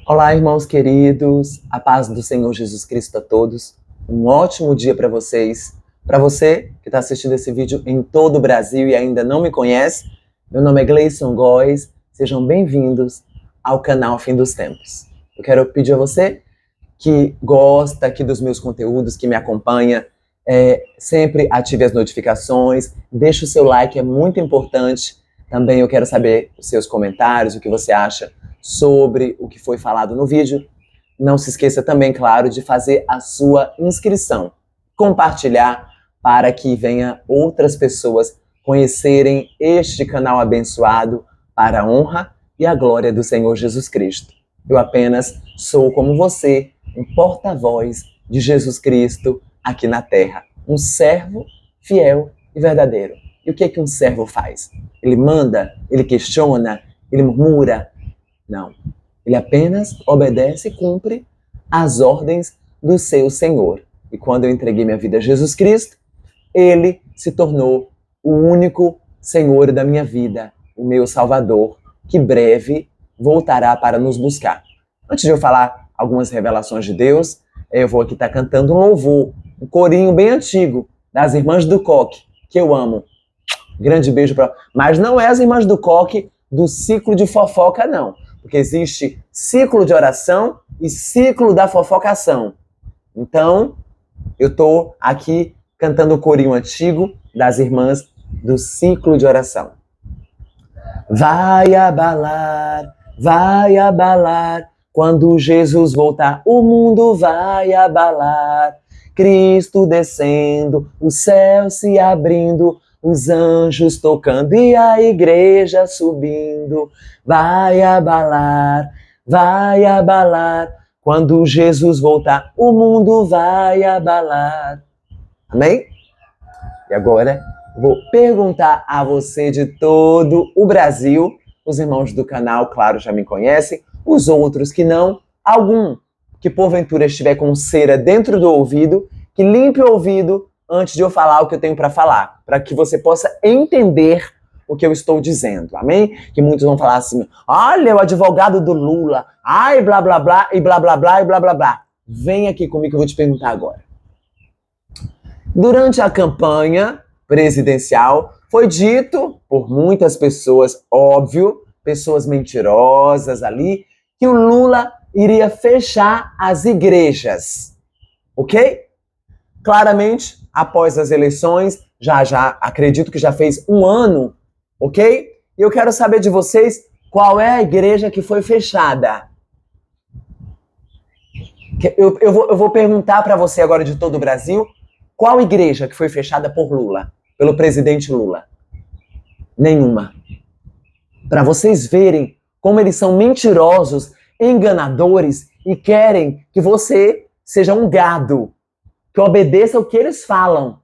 Olá, irmãos queridos, a paz do Senhor Jesus Cristo a todos. Um ótimo dia para vocês. Para você que está assistindo esse vídeo em todo o Brasil e ainda não me conhece, meu nome é Gleison Góes. Sejam bem-vindos ao canal Fim dos Tempos. Eu quero pedir a você que gosta aqui dos meus conteúdos, que me acompanha, sempre ative as notificações, deixe o seu like, é muito importante. Também eu quero saber os seus comentários, o que você acha sobre o que foi falado no vídeo. Não se esqueça também, claro, de fazer a sua inscrição, compartilhar para que venha outras pessoas conhecerem este canal abençoado para a honra e a glória do Senhor Jesus Cristo. Eu apenas sou como você, um porta-voz de Jesus Cristo aqui na terra, um servo fiel e verdadeiro. E o que é que um servo faz? Ele manda? Ele questiona? Ele murmura? Não. Ele apenas obedece e cumpre as ordens do seu Senhor. E quando eu entreguei minha vida a Jesus Cristo, Ele se tornou o único Senhor da minha vida, o meu Salvador, que breve voltará para nos buscar. Antes de eu falar algumas revelações de Deus, eu vou aqui estar cantando um louvor, um corinho bem antigo, das Irmãs do Coque, que eu amo. Grande beijo para... Mas não é as Irmãs do Coque do ciclo de fofoca, não. Porque existe ciclo de oração e ciclo da fofocação. Então, eu estou aqui cantando o corinho antigo das irmãs do ciclo de oração. Vai abalar, quando Jesus voltar, o mundo vai abalar. Cristo descendo, o céu se abrindo, os anjos tocando e a igreja subindo. Vai abalar, quando Jesus voltar, o mundo vai abalar. Amém? E agora, vou perguntar a você de todo o Brasil, os irmãos do canal, claro, já me conhecem, os outros que não, algum que porventura estiver com cera dentro do ouvido, que limpe o ouvido antes de eu falar o que eu tenho para falar, para que você possa entender o que eu estou dizendo, amém? Que muitos vão falar assim, olha o advogado do Lula, ai blá blá blá e blá blá blá e blá blá blá. Vem aqui comigo que eu vou te perguntar agora. Durante a campanha presidencial, foi dito por muitas pessoas, óbvio, pessoas mentirosas ali, que o Lula iria fechar as igrejas, ok? Claramente, após as eleições, já acredito que já fez um ano, ok? E eu quero saber de vocês qual é a igreja que foi fechada. Eu vou perguntar para você agora de todo o Brasil, qual igreja que foi fechada por Lula, pelo presidente Lula? Nenhuma. Para vocês verem como eles são mentirosos, enganadores e querem que você seja um gado, que obedeça o que eles falam.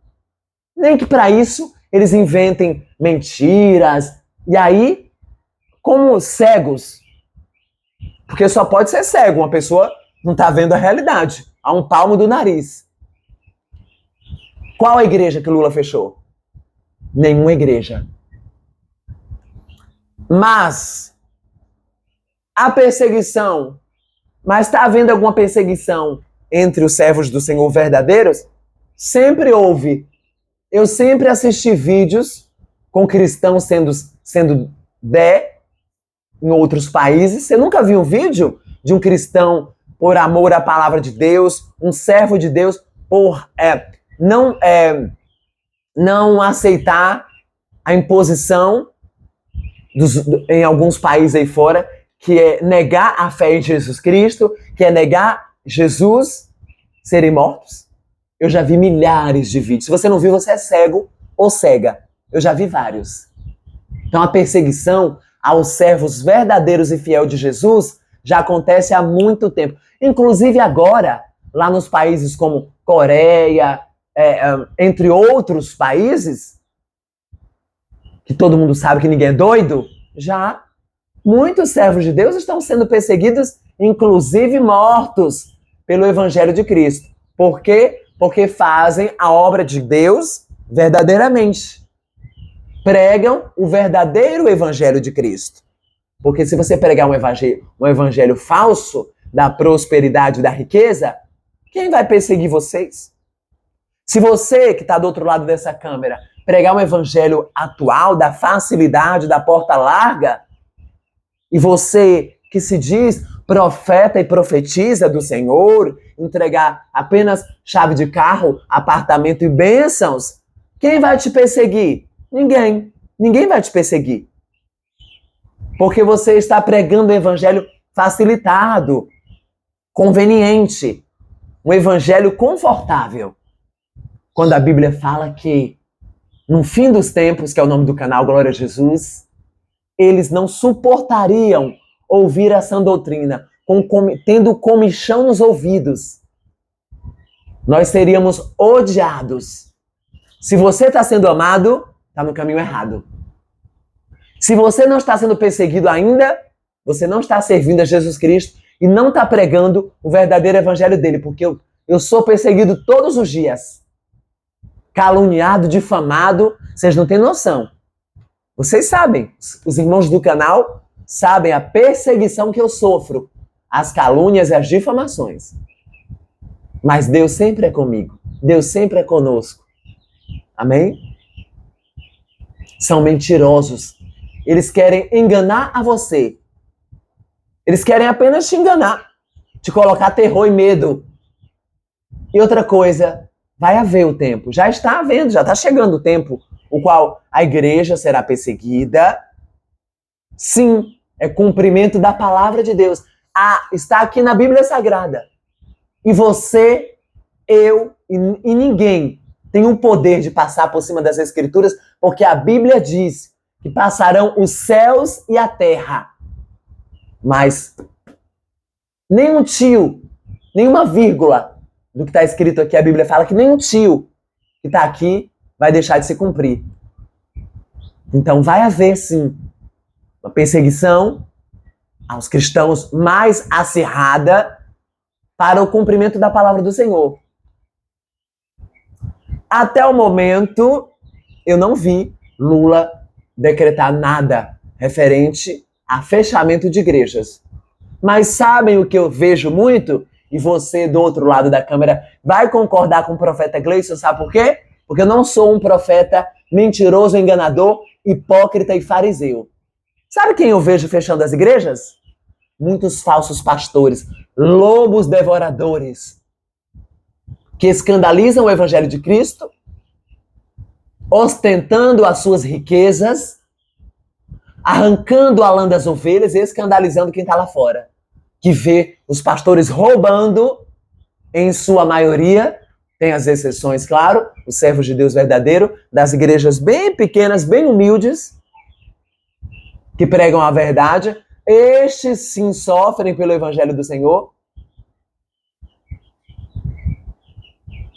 Nem que para isso eles inventem mentiras. E aí, como cegos, porque só pode ser cego, uma pessoa não está vendo a realidade, a um palmo do nariz. Qual a igreja que Lula fechou? Nenhuma igreja. Mas a perseguição, mas está havendo alguma perseguição entre os servos do Senhor verdadeiros? Sempre houve. Eu sempre assisti vídeos com cristãos sendo em outros países. Você nunca viu um vídeo de um cristão por amor à palavra de Deus, um servo de Deus, por não aceitar a imposição em alguns países aí fora, que é negar a fé em Jesus Cristo, que é negar Jesus, serem mortos? Eu já vi milhares de vídeos. Se você não viu, você é cego ou cega. Eu já vi vários. Então a perseguição aos servos verdadeiros e fiéis de Jesus já acontece há muito tempo. Inclusive agora, lá nos países como Coreia, entre outros países, que todo mundo sabe que ninguém é doido, já muitos servos de Deus estão sendo perseguidos, inclusive mortos, pelo Evangelho de Cristo. Por quê? Porque fazem a obra de Deus verdadeiramente. Pregam o verdadeiro Evangelho de Cristo. Porque se você pregar um evangelho falso da prosperidade e da riqueza, quem vai perseguir vocês? Se você, que está do outro lado dessa câmera, pregar um evangelho atual da facilidade, da porta larga, e você que se diz profeta e profetiza do Senhor, entregar apenas chave de carro, apartamento e bênçãos, quem vai te perseguir? Ninguém. Ninguém vai te perseguir. Porque você está pregando um evangelho facilitado, conveniente, um evangelho confortável. Quando a Bíblia fala que no fim dos tempos, que é o nome do canal, Glória a Jesus, eles não suportariam ouvir essa doutrina, tendo comichão nos ouvidos. Nós seríamos odiados. Se você está sendo amado, está no caminho errado. Se você não está sendo perseguido ainda, você não está servindo a Jesus Cristo e não está pregando o verdadeiro evangelho dele, porque eu sou perseguido todos os dias. Caluniado, difamado, vocês não têm noção. Vocês sabem, os irmãos do canal sabem a perseguição que eu sofro, as calúnias e as difamações. Mas Deus sempre é comigo, Deus sempre é conosco. Amém? São mentirosos. Eles querem enganar a você. Eles querem apenas te enganar, te colocar terror e medo. E outra coisa, vai haver o tempo, já está havendo, já está chegando o tempo, o qual a igreja será perseguida. Sim, é cumprimento da palavra de Deus. Está aqui na Bíblia Sagrada. E você, eu e ninguém tem o poder de passar por cima das Escrituras, porque a Bíblia diz que passarão os céus e a terra. Mas nenhum tio, nenhuma vírgula do que está escrito aqui, a Bíblia fala que nenhum tio que está aqui vai deixar de se cumprir. Então vai haver, sim, uma perseguição aos cristãos mais acirrada para o cumprimento da palavra do Senhor. Até o momento, eu não vi Lula decretar nada referente a fechamento de igrejas. Mas sabem o que eu vejo muito? E você, do outro lado da câmera, vai concordar com o profeta Gleison, sabe por quê? Porque eu não sou um profeta mentiroso, enganador, hipócrita e fariseu. Sabe quem eu vejo fechando as igrejas? Muitos falsos pastores, lobos devoradores, que escandalizam o evangelho de Cristo, ostentando as suas riquezas, arrancando a lã das ovelhas e escandalizando quem está lá fora. Que vê os pastores roubando, em sua maioria, tem as exceções, claro, os servos de Deus verdadeiro, das igrejas bem pequenas, bem humildes, que pregam a verdade. Estes sim sofrem pelo evangelho do Senhor.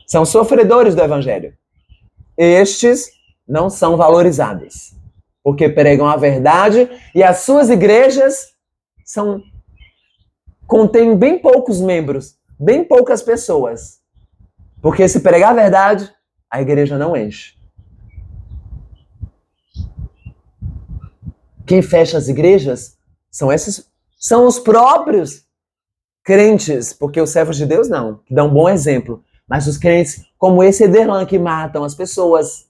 São sofredores do evangelho. Estes não são valorizados, porque pregam a verdade e as suas igrejas contêm bem poucos membros, bem poucas pessoas. Porque se pregar a verdade, a igreja não enche. Quem fecha as igrejas são os próprios crentes, porque os servos de Deus não, que dão um bom exemplo. Mas os crentes, como esse Ederlan, que matam as pessoas,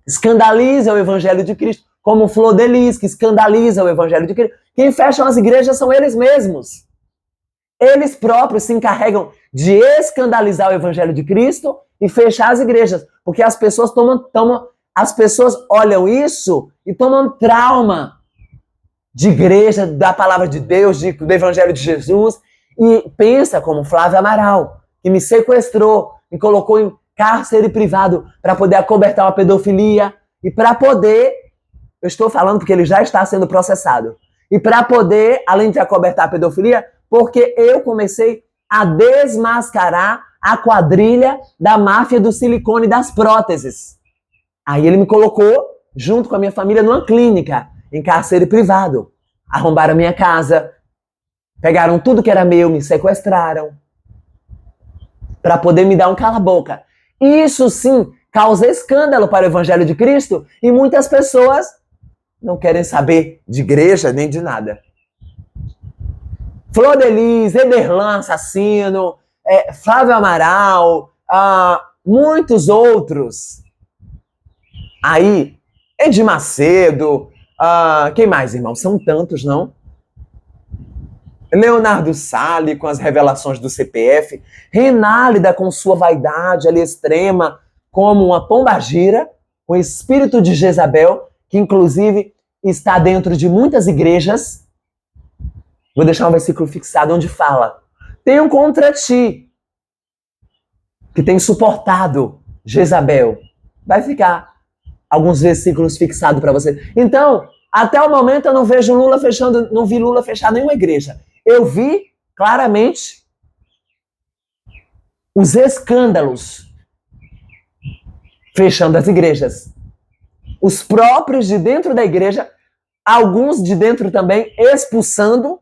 escandalizam o evangelho de Cristo, como o Flor de Lis, que escandaliza o evangelho de Cristo. Quem fecham as igrejas são eles mesmos. Eles próprios se encarregam de escandalizar o evangelho de Cristo e fechar as igrejas, porque as pessoas as pessoas olham isso e tomam trauma de igreja, da palavra de Deus, do evangelho de Jesus, e pensa como Flávio Amaral, que me sequestrou, me colocou em cárcere privado para poder acobertar uma pedofilia e para poder, eu estou falando porque ele já está sendo processado, e para poder, além de acobertar a pedofilia, porque eu comecei a desmascarar a quadrilha da máfia do silicone e das próteses. Aí ele me colocou, junto com a minha família, numa clínica, em cárcere privado. Arrombaram a minha casa, pegaram tudo que era meu, me sequestraram, para poder me dar um cala-boca. Isso sim causa escândalo para o evangelho de Cristo, e muitas pessoas não querem saber de igreja nem de nada. Flor Delis, Ederlan Assassino, Flávio Amaral, muitos outros. Aí, Edir Macedo, quem mais, irmão? São tantos, não? Leonardo Salles com as revelações do CPF, Renálida com sua vaidade ali extrema, como uma pombagira, o espírito de Jezabel, que inclusive está dentro de muitas igrejas. Vou deixar um versículo fixado onde fala: tenho contra ti, que tem suportado Jezabel. Vai ficar alguns versículos fixados para você. Então, até o momento eu não vejo Lula fechando, não vi Lula fechar nenhuma igreja. Eu vi claramente os escândalos fechando as igrejas. Os próprios de dentro da igreja, alguns de dentro também, expulsando,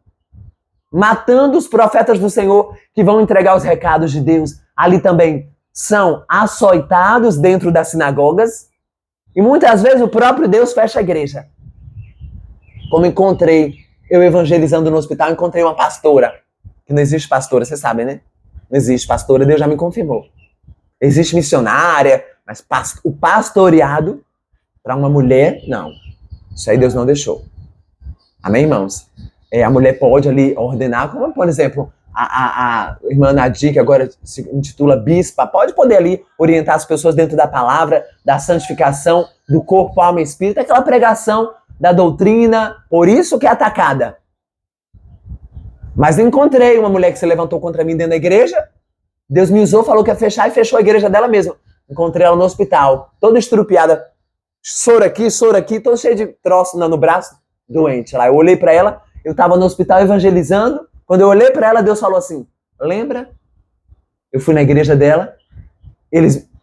matando os profetas do Senhor que vão entregar os recados de Deus. Ali também são açoitados dentro das sinagogas. E muitas vezes o próprio Deus fecha a igreja. Como encontrei, eu evangelizando no hospital, encontrei uma pastora. Que não existe pastora, vocês sabem, né? Não existe pastora, Deus já me confirmou. Existe missionária, mas o pastoreado para uma mulher, não. Isso aí Deus não deixou. Amém, irmãos? A mulher pode ali ordenar, como por exemplo, a irmã Nadir, que agora se intitula bispa, pode poder ali orientar as pessoas dentro da palavra, da santificação, do corpo, alma e espírito, aquela pregação da doutrina, por isso que é atacada. Mas encontrei uma mulher que se levantou contra mim dentro da igreja, Deus me usou, falou que ia fechar e fechou a igreja dela mesma. Encontrei ela no hospital, toda estrupiada, soro aqui, todo cheio de troço no braço, doente lá. Eu olhei para ela, eu estava no hospital evangelizando, quando eu olhei para ela, Deus falou assim: lembra? Eu fui na igreja dela,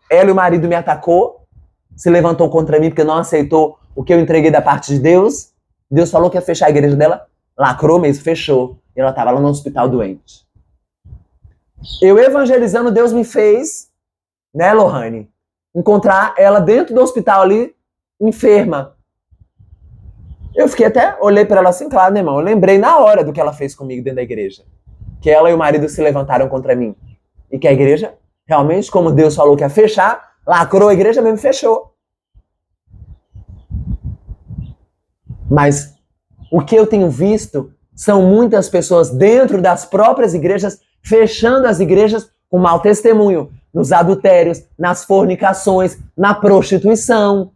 ela e o marido me atacou, se levantou contra mim porque não aceitou o que eu entreguei da parte de Deus. Deus falou que ia fechar a igreja dela, lacrou mesmo, fechou. E ela estava lá no hospital doente. Eu evangelizando, Deus me fez, né, Lohane, encontrar ela dentro do hospital ali, enferma. Eu fiquei até, olhei para ela assim, claro, né, irmão? Eu lembrei na hora do que ela fez comigo dentro da igreja. Que ela e o marido se levantaram contra mim. E que a igreja, realmente, como Deus falou que ia fechar, lacrou a igreja mesmo, fechou. Mas o que eu tenho visto são muitas pessoas dentro das próprias igrejas fechando as igrejas com mau testemunho, nos adultérios, nas fornicações, na prostituição.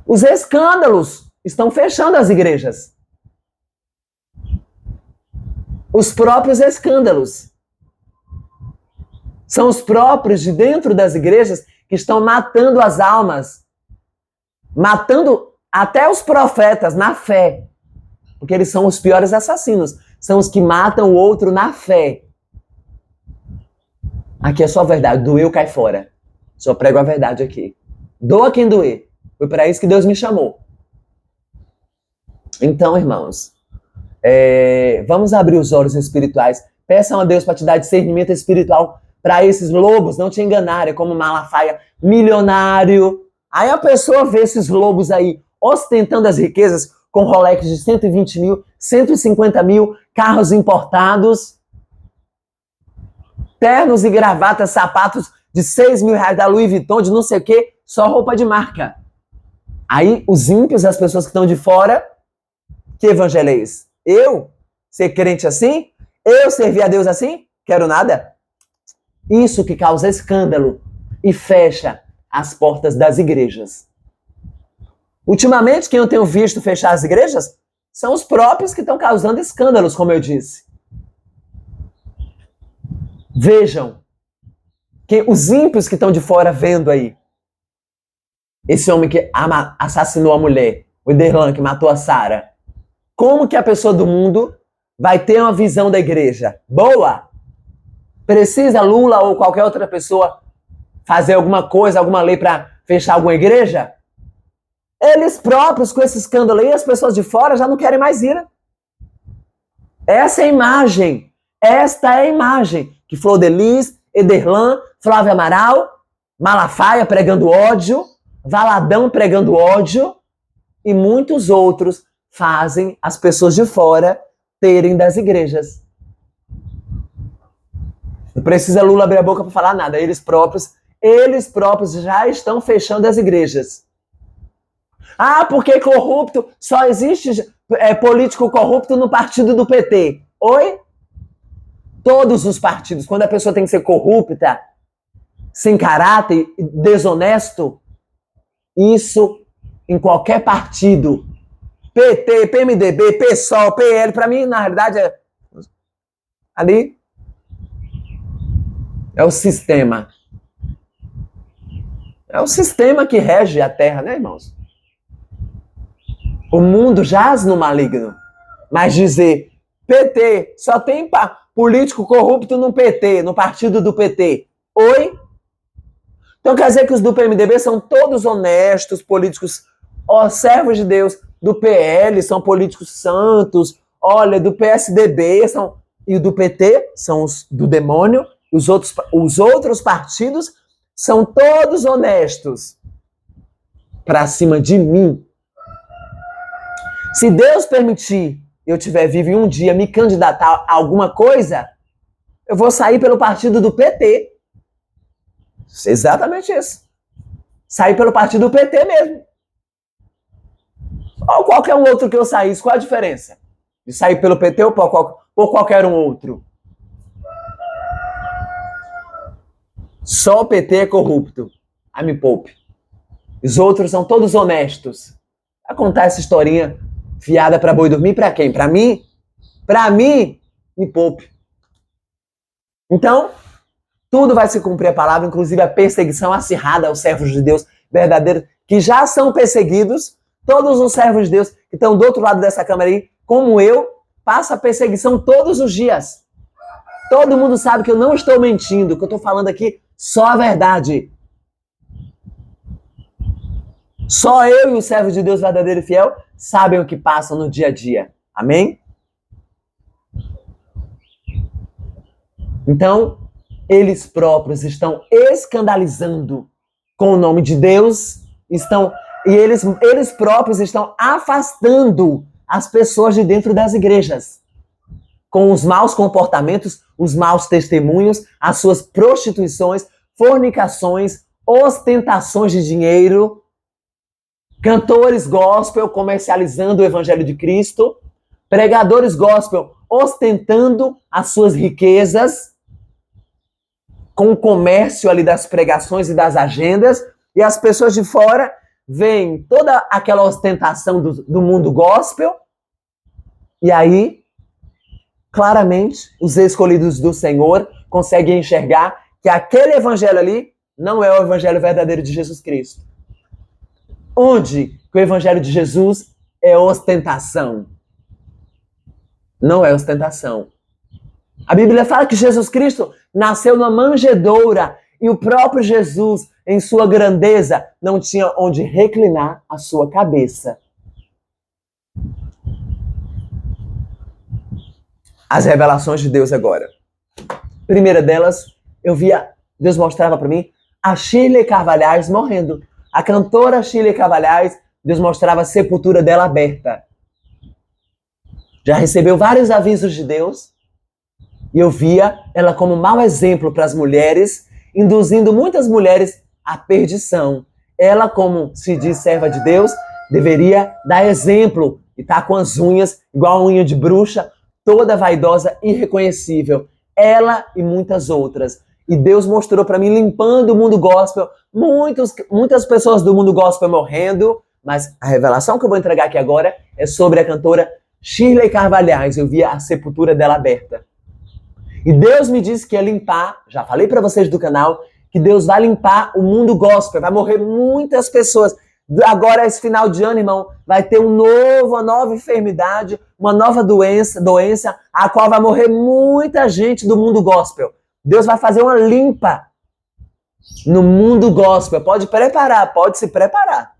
Os escândalos estão fechando as igrejas. Os próprios escândalos. São os próprios de dentro das igrejas que estão matando as almas. Matando até os profetas na fé. Porque eles são os piores assassinos. São os que matam o outro na fé. Aqui é só a verdade. Doeu, cai fora. Só prego a verdade aqui. Doa quem doer. Foi para isso que Deus me chamou. Então, irmãos, vamos abrir os olhos espirituais. Peçam a Deus para te dar discernimento espiritual para esses lobos não te enganarem, como Malafaia, milionário. Aí a pessoa vê esses lobos aí ostentando as riquezas com Rolex de 120 mil, 150 mil, carros importados, ternos e gravatas, sapatos de 6 mil reais da Louis Vuitton, de não sei o quê, só roupa de marca. Aí os ímpios, as pessoas que estão de fora, que evangelho é esse? Eu ser crente assim? Eu servir a Deus assim? Quero nada? Isso que causa escândalo e fecha as portas das igrejas. Ultimamente, quem eu tenho visto fechar as igrejas são os próprios que estão causando escândalos, como eu disse. Vejam, os ímpios que estão de fora vendo aí. Esse homem que assassinou a mulher, o Ederlan, que matou a Sara. Como que a pessoa do mundo vai ter uma visão da igreja boa? Precisa Lula ou qualquer outra pessoa fazer alguma coisa, alguma lei para fechar alguma igreja? Eles próprios, com esse escândalo aí, as pessoas de fora já não querem mais ir. Essa é a imagem. Esta é a imagem que Flor Delis, Ederlan, Flávio Amaral, Malafaia pregando ódio, Valadão pregando ódio, e muitos outros fazem as pessoas de fora terem das igrejas. Não precisa Lula abrir a boca para falar nada. Eles próprios já estão fechando as igrejas. Ah, porque corrupto, só existe político corrupto no partido do PT. Oi? Todos os partidos, quando a pessoa tem que ser corrupta, sem caráter, desonesto, isso em qualquer partido, PT, PMDB, PSOL, PL, para mim, na realidade, ali é o sistema. É o sistema que rege a terra, né, irmãos? O mundo jaz no maligno. Mas dizer, PT, só tem político corrupto no PT, no partido do PT. Oi? Então quer dizer que os do PMDB são todos honestos, políticos, servos de Deus. Do PL são políticos santos. Olha, do PSDB são... E do PT são os do demônio. Os outros partidos são todos honestos. Para cima de mim. Se Deus permitir eu estiver vivo e um dia me candidatar a alguma coisa, eu vou sair pelo partido do PT. Exatamente isso. Sair pelo partido do PT mesmo. Ou qualquer um outro que eu saísse, qual a diferença? De sair pelo PT ou por qualquer um outro? Só o PT é corrupto. Me poupe. Os outros são todos honestos. Vai contar essa historinha fiada para boi dormir para quem? Para mim? Para mim, me poupe. Então, tudo vai se cumprir a palavra, inclusive a perseguição acirrada aos servos de Deus verdadeiros, que já são perseguidos. Todos os servos de Deus que estão do outro lado dessa câmera aí, como eu, passam a perseguição todos os dias. Todo mundo sabe que eu não estou mentindo, que eu estou falando aqui só a verdade. Só eu e os servos de Deus verdadeiro e fiel sabem o que passa no dia a dia. Amém? Então, eles próprios estão escandalizando com o nome de Deus, e eles próprios estão afastando as pessoas de dentro das igrejas. Com os maus comportamentos, os maus testemunhos, as suas prostituições, fornicações, ostentações de dinheiro, cantores gospel comercializando o evangelho de Cristo, pregadores gospel ostentando as suas riquezas, com o comércio ali das pregações e das agendas, e as pessoas de fora veem toda aquela ostentação do mundo gospel, e aí, claramente, os escolhidos do Senhor conseguem enxergar que aquele evangelho ali não é o evangelho verdadeiro de Jesus Cristo. Onde que o evangelho de Jesus é ostentação? Não é ostentação. A Bíblia fala que Jesus Cristo nasceu numa manjedoura e o próprio Jesus, em sua grandeza, não tinha onde reclinar a sua cabeça. As revelações de Deus agora. Primeira delas, Deus mostrava para mim a Shirley Carvalhais morrendo. A cantora Shirley Carvalhais, Deus mostrava a sepultura dela aberta. Já recebeu vários avisos de Deus e eu via ela como mau exemplo para as mulheres, induzindo muitas mulheres à perdição. Ela, como se diz serva de Deus, deveria dar exemplo e estar com as unhas, igual a unha de bruxa, toda vaidosa, irreconhecível. Ela e muitas outras. E Deus mostrou para mim, limpando o mundo gospel, muitas pessoas do mundo gospel morrendo, mas a revelação que eu vou entregar aqui agora é sobre a cantora Shirley Carvalhais. Eu via a sepultura dela aberta. E Deus me disse que ia limpar, já falei para vocês do canal, que Deus vai limpar o mundo gospel, vai morrer muitas pessoas. Agora, esse final de ano, irmão, vai ter uma nova enfermidade, uma nova doença, a qual vai morrer muita gente do mundo gospel. Deus vai fazer uma limpa no mundo gospel. Pode se preparar.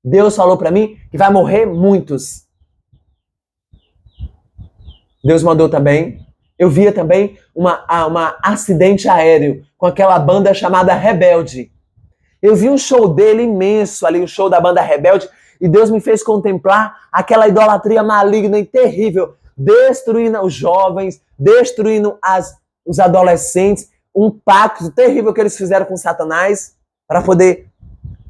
Deus falou para mim que vai morrer muitos. Deus mandou também. Eu via também um acidente aéreo com aquela banda chamada Rebelde. Eu vi um show dele imenso ali, o show da banda Rebelde, e Deus me fez contemplar aquela idolatria maligna e terrível, destruindo os jovens, destruindo os adolescentes, um pacto terrível que eles fizeram com Satanás para poder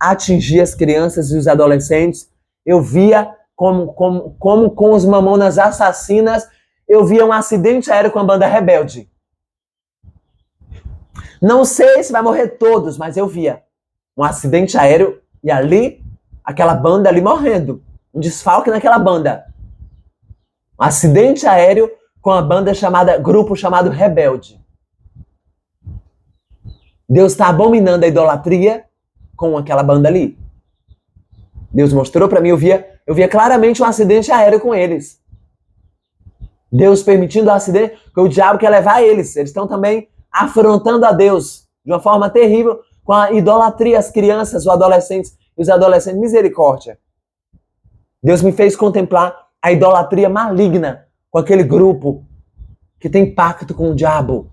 atingir as crianças e os adolescentes. Eu via como com os mamonas assassinas, eu via um acidente aéreo com a banda Rebelde. Não sei se vai morrer todos, mas eu via um acidente aéreo e ali, aquela banda ali morrendo. Um desfalque naquela banda. Um acidente aéreo com a banda grupo chamado Rebelde. Deus está abominando a idolatria com aquela banda ali. Deus mostrou para mim, eu via claramente um acidente aéreo com eles. Deus permitindo o acidente, porque o diabo quer levar eles. Eles estão também afrontando a Deus de uma forma terrível com a idolatria, as crianças, os adolescentes. Misericórdia. Deus me fez contemplar a idolatria maligna com aquele grupo que tem pacto com o diabo.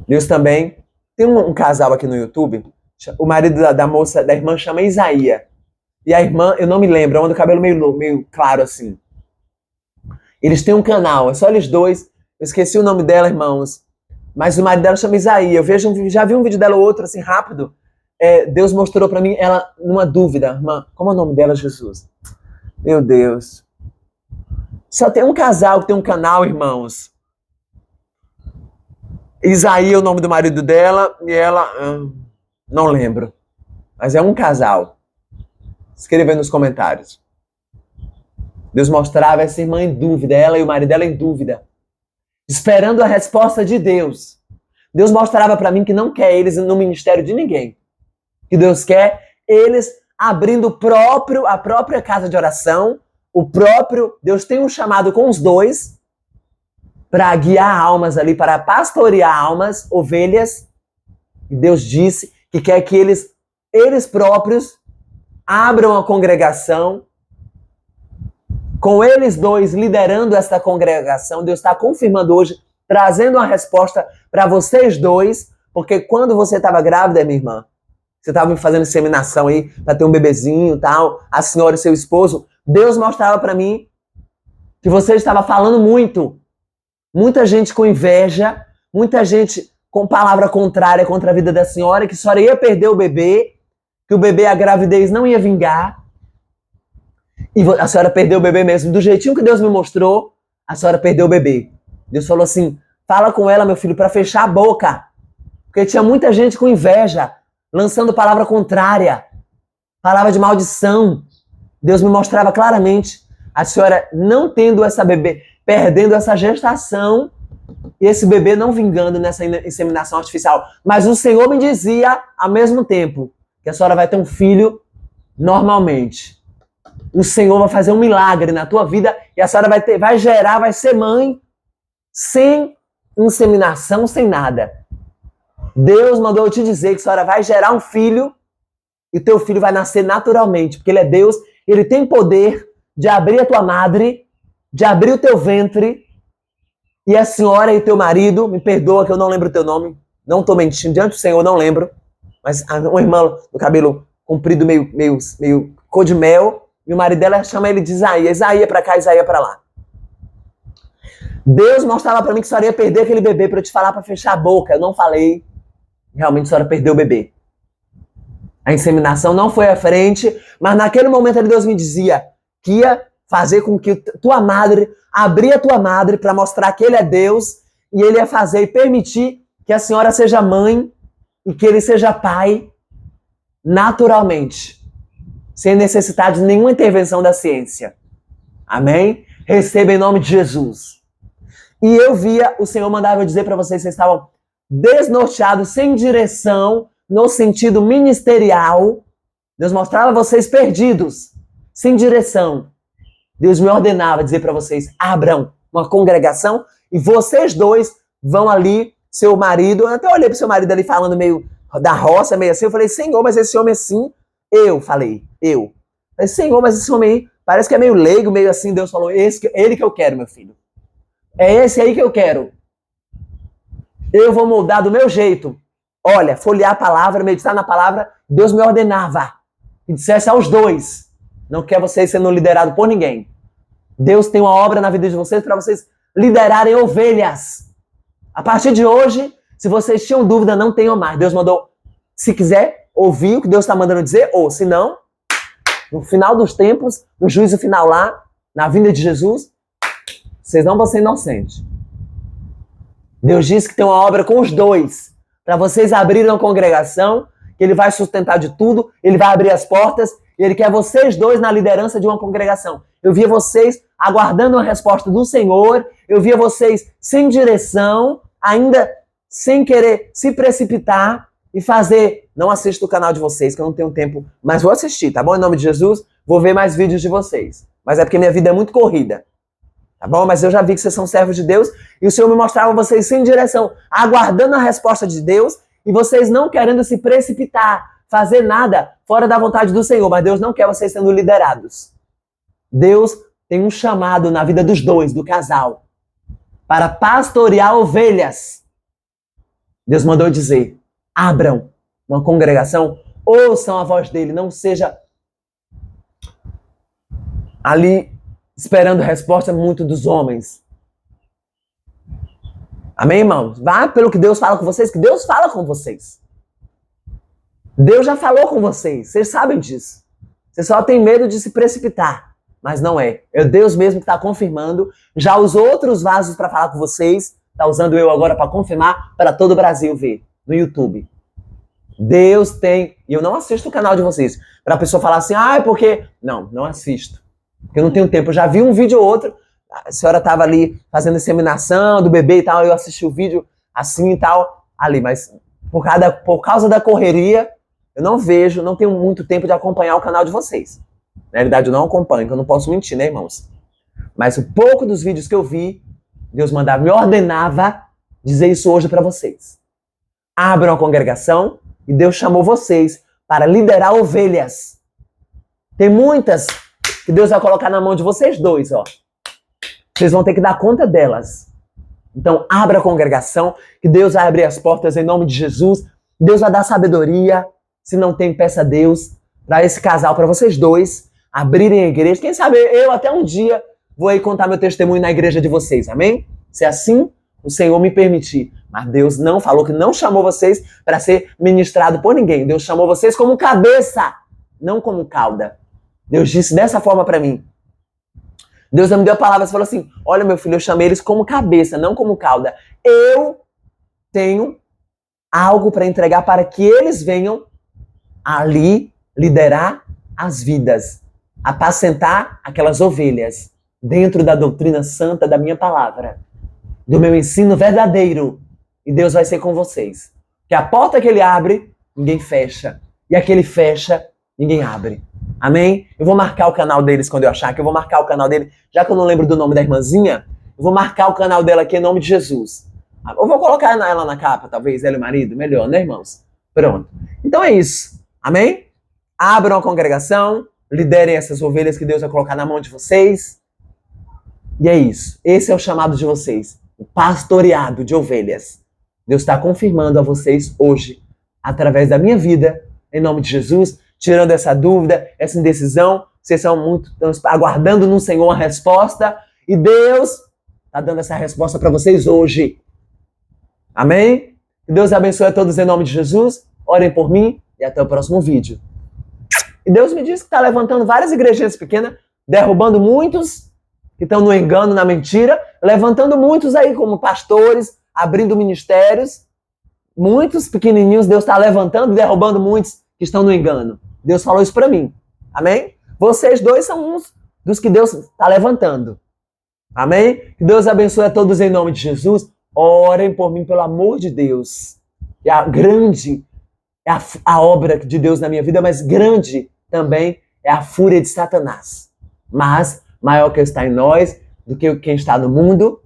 Deus também... Tem um casal aqui no YouTube, o marido da irmã chama Isaías. E a irmã, eu não me lembro, é um do cabelo meio claro assim. Eles têm um canal, é só eles dois. Eu esqueci o nome dela, irmãos. Mas o marido dela chama Isaías. Já vi um vídeo dela ou outro, assim, rápido. Deus mostrou pra mim, ela, numa dúvida. Irmã, como é o nome dela, Jesus? Meu Deus. Só tem um casal que tem um canal, irmãos. Isaías é o nome do marido dela e ela... não lembro. Mas é um casal. Escreva aí nos comentários. Deus mostrava essa irmã em dúvida, ela e o marido dela em dúvida, esperando a resposta de Deus. Deus mostrava para mim que não quer eles no ministério de ninguém. Que Deus quer eles abrindo a própria casa de oração, Deus tem um chamado com os dois para guiar almas ali, para pastorear almas, ovelhas. E Deus disse que quer que eles próprios abram a congregação. Com eles dois liderando esta congregação, Deus está confirmando hoje, trazendo uma resposta para vocês dois, porque quando você estava grávida, minha irmã, você estava fazendo inseminação aí, para ter um bebezinho e tal, a senhora e seu esposo, Deus mostrava para mim que você estava falando muito. Muita gente com inveja, muita gente com palavra contrária contra a vida da senhora, que a senhora ia perder o bebê, que o bebê, a gravidez não ia vingar. E a senhora perdeu o bebê mesmo. Do jeitinho que Deus me mostrou, a senhora perdeu o bebê. Deus falou assim, fala com ela, meu filho, para fechar a boca. Porque tinha muita gente com inveja, lançando palavra contrária, palavra de maldição. Deus me mostrava claramente a senhora não tendo essa bebê, perdendo essa gestação e esse bebê não vingando nessa inseminação artificial. Mas o Senhor me dizia, ao mesmo tempo, que a senhora vai ter um filho normalmente. O Senhor vai fazer um milagre na tua vida e a senhora vai ser mãe sem inseminação, sem nada. Deus mandou eu te dizer que a senhora vai gerar um filho e o teu filho vai nascer naturalmente, porque ele é Deus, ele tem poder de abrir a tua madre, de abrir o teu ventre, e a senhora e teu marido, me perdoa que eu não lembro o teu nome, não estou mentindo, diante do Senhor não lembro, mas uma irmã do cabelo comprido, meio cor de mel, e o marido dela chama ele de Isaías, Isaías pra cá, Isaías pra lá. Deus mostrava pra mim que a senhora ia perder aquele bebê pra eu te falar pra fechar a boca, eu não falei, realmente a senhora perdeu o bebê. A inseminação não foi à frente, mas naquele momento Deus me dizia que ia fazer com que abrir a tua madre para mostrar que ele é Deus, e ele ia fazer e permitir que a senhora seja mãe e que ele seja pai naturalmente, sem necessidade de nenhuma intervenção da ciência. Amém? Receba em nome de Jesus. E eu via, o Senhor mandava eu dizer para vocês estavam desnorteados, sem direção, no sentido ministerial. Deus mostrava vocês perdidos, sem direção. Deus me ordenava dizer para vocês, abram uma congregação e vocês dois vão ali, seu marido, eu até olhei pro seu marido ali falando meio da roça, meio assim, eu falei, Senhor, mas esse homem assim, eu falei, Senhor, mas esse homem aí parece que é meio leigo, meio assim, Deus falou, ele que eu quero, meu filho. É esse aí que eu quero. Eu vou moldar do meu jeito. olha, folhear a palavra, meditar na palavra, Deus me ordenava e dissesse aos dois, não quer vocês sendo liderados por ninguém. Deus tem uma obra na vida de vocês para vocês liderarem ovelhas. A partir de hoje, se vocês tinham dúvida, não tenham mais. Deus mandou, se quiser ouvir o que Deus está mandando dizer, ou se não, no final dos tempos, no juízo final lá, na vinda de Jesus, vocês não vão ser inocentes. Deus disse que tem uma obra com os dois, para vocês abrirem uma congregação, que Ele vai sustentar de tudo, Ele vai abrir as portas, e Ele quer vocês dois na liderança de uma congregação. Eu via vocês aguardando a resposta do Senhor, eu via vocês sem direção, ainda sem querer se precipitar e fazer. Não assisto o canal de vocês, que eu não tenho tempo, mas vou assistir, tá bom? Em nome de Jesus, vou ver mais vídeos de vocês. Mas é porque minha vida é muito corrida, tá bom? Mas eu já vi que vocês são servos de Deus e o Senhor me mostrava vocês sem direção, aguardando a resposta de Deus e vocês não querendo se precipitar, fazer nada fora da vontade do Senhor, mas Deus não quer vocês sendo liderados. Deus tem um chamado na vida dos dois, do casal, para pastorear ovelhas. Deus mandou dizer, abram uma congregação, ouçam a voz dele, não seja ali esperando resposta muito dos homens. Amém, irmãos? Vá pelo que Deus fala com vocês, que Deus fala com vocês. Deus já falou com vocês, vocês sabem disso. Vocês só têm medo de se precipitar, mas não é. É Deus mesmo que está confirmando. Já usou outros vasos para falar com vocês, está usando eu agora para confirmar, para todo o Brasil ver, no YouTube. Deus tem, e eu não assisto o canal de vocês, para a pessoa falar assim, é porque... Não assisto, porque eu não tenho tempo. Eu já vi um vídeo ou outro, a senhora estava ali fazendo inseminação do bebê e tal, eu assisti o vídeo assim e tal, ali, mas por causa da correria, eu não vejo, não tenho muito tempo de acompanhar o canal de vocês. Na realidade, eu não acompanho, porque eu não posso mentir, né, irmãos? Mas o pouco dos vídeos que eu vi, Deus mandava, me ordenava dizer isso hoje para vocês. Abram a congregação e Deus chamou vocês para liderar ovelhas. Tem muitas que Deus vai colocar na mão de vocês dois, ó. Vocês vão ter que dar conta delas. Então, abra a congregação, que Deus vai abrir as portas em nome de Jesus. Deus vai dar sabedoria. Se não tem, peça a Deus para esse casal, para vocês dois abrirem a igreja. Quem sabe eu até um dia vou aí contar meu testemunho na igreja de vocês, amém? Se assim o Senhor me permitir. Mas Deus não falou que não chamou vocês para ser ministrado por ninguém. Deus chamou vocês como cabeça, não como cauda. Deus disse dessa forma para mim. Deus me deu a palavra e falou assim, olha meu filho, eu chamei eles como cabeça, não como cauda. Eu tenho algo para entregar para que eles venham ali liderar as vidas, apacentar aquelas ovelhas dentro da doutrina santa da minha palavra, do meu ensino verdadeiro. E Deus vai ser com vocês. Que a porta que ele abre, ninguém fecha. E a que ele fecha, ninguém abre. Amém? Eu vou marcar o canal deles quando eu achar, que eu vou marcar o canal dele, já que eu não lembro do nome da irmãzinha, eu vou marcar o canal dela aqui em nome de Jesus. Eu vou colocar ela na capa, talvez, ela e o marido, melhor, né, irmãos? Pronto. Então é isso. Amém? Abram a congregação, liderem essas ovelhas que Deus vai colocar na mão de vocês. E é isso. Esse é o chamado de vocês. O pastoreado de ovelhas. Deus está confirmando a vocês hoje, através da minha vida, em nome de Jesus, tirando essa dúvida, essa indecisão. Vocês estão aguardando no Senhor a resposta. E Deus está dando essa resposta para vocês hoje. Amém? Que Deus abençoe a todos em nome de Jesus. Orem por mim e até o próximo vídeo. E Deus me disse que está levantando várias igrejinhas pequenas, derrubando muitos que estão no engano, na mentira, levantando muitos aí como pastores, abrindo ministérios. Muitos pequenininhos Deus está levantando e derrubando muitos que estão no engano. Deus falou isso para mim. Amém? Vocês dois são uns dos que Deus está levantando. Amém? Que Deus abençoe a todos em nome de Jesus. Orem por mim, pelo amor de Deus. É a grande, é a obra de Deus na minha vida, mas grande também é a fúria de Satanás. Mas maior que está em nós do que quem está no mundo.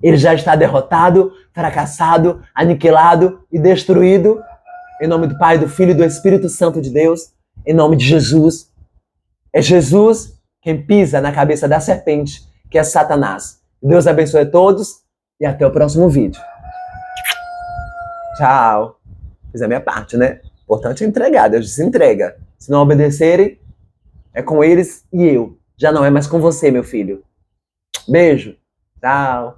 Ele já está derrotado, fracassado, aniquilado e destruído. Em nome do Pai, do Filho e do Espírito Santo de Deus. Em nome de Jesus. É Jesus quem pisa na cabeça da serpente, que é Satanás. Deus abençoe a todos e até o próximo vídeo. Tchau. Fiz a minha parte, né? Importante é entregar, Deus disse entrega. Se não obedecerem, é com eles e eu. Já não é mais com você, meu filho. Beijo. Tchau.